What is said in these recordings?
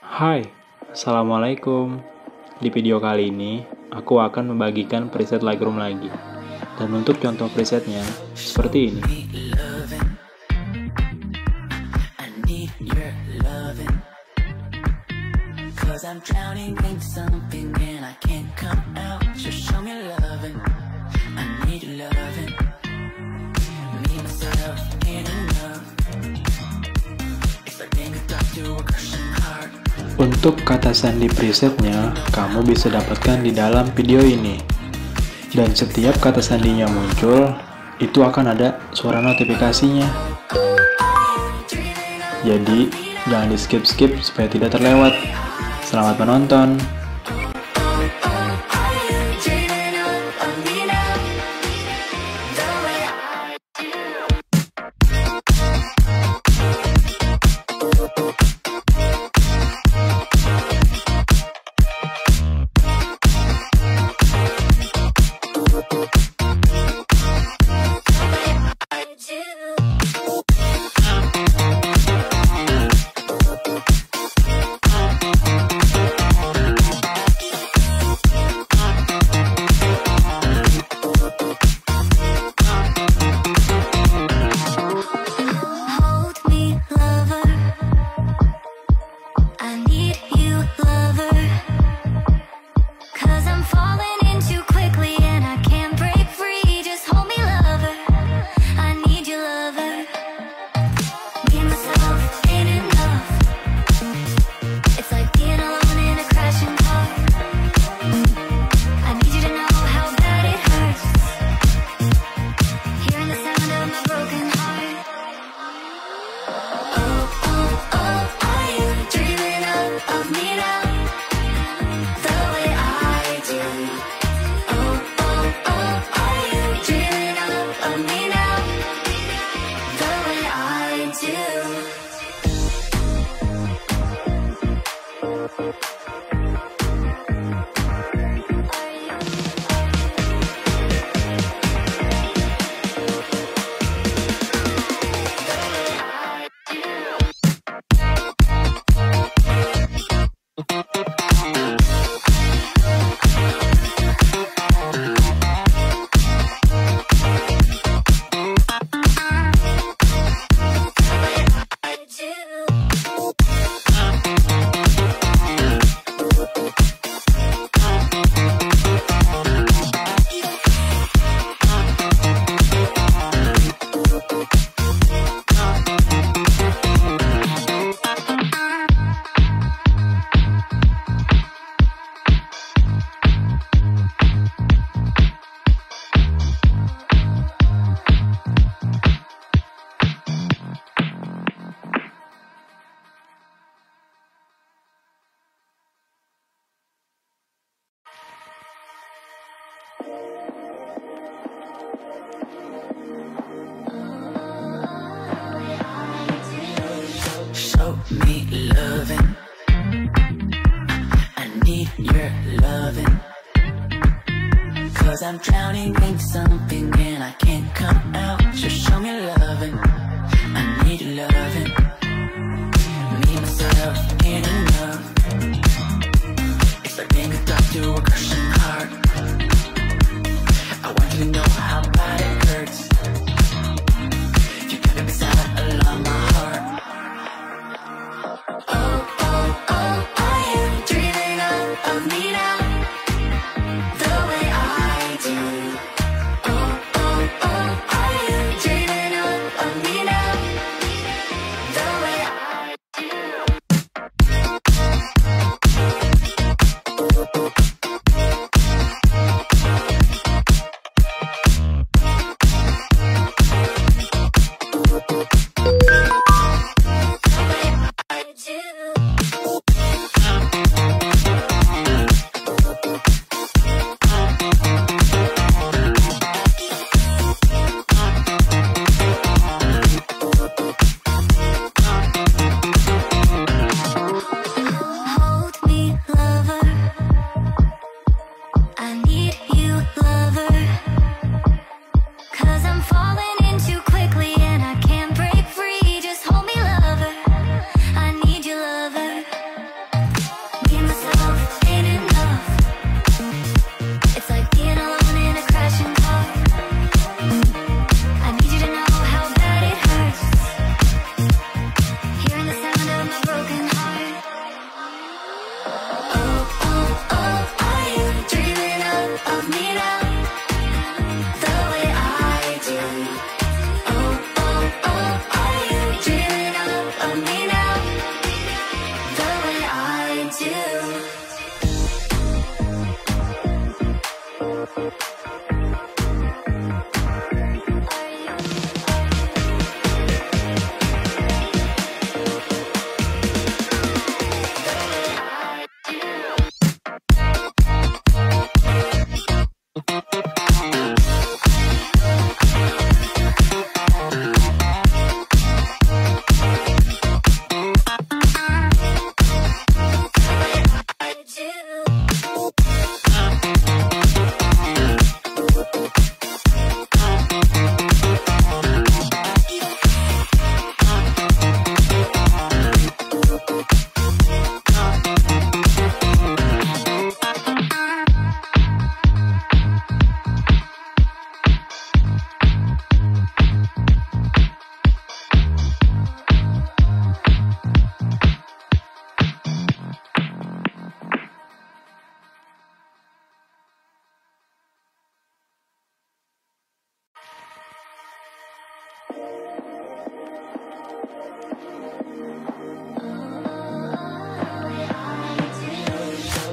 Hai, Assalamualaikum. Di video kali ini, aku akan membagikan preset Lightroom lagi. Dan untuk contoh presetnya, seperti ini. Untuk kata sandi presetnya, kamu bisa dapatkan di dalam video ini. Dan setiap kata sandinya muncul, itu akan ada suara notifikasinya. Jadi, jangan di skip-skip supaya tidak terlewat. Selamat menonton! Show me loving. I need your loving. 'Cause I'm drowning in something and I can't come out. Just show me loving. I need loving. Me, myself, ain't enough. It's like being a dog to a crushing heart. I want you to know how bad it hurts. You got me beside along my heart.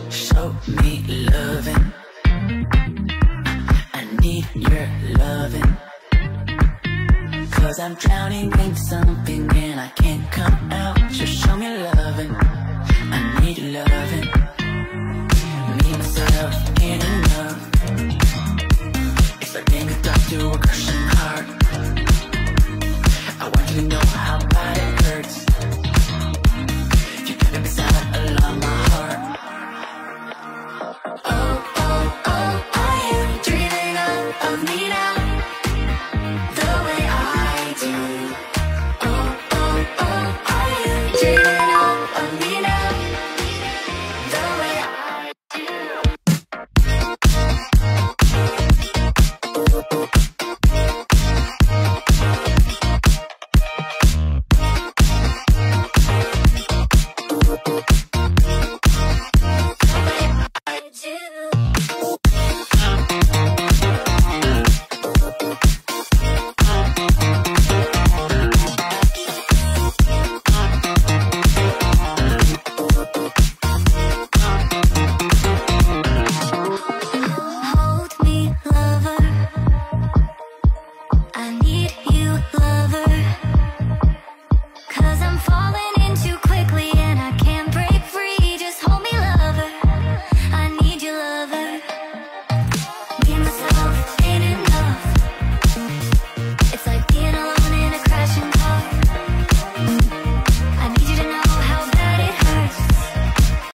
Show me loving. I need your loving. 'Cause I'm drowning in something and I can't come out. Just show me loving.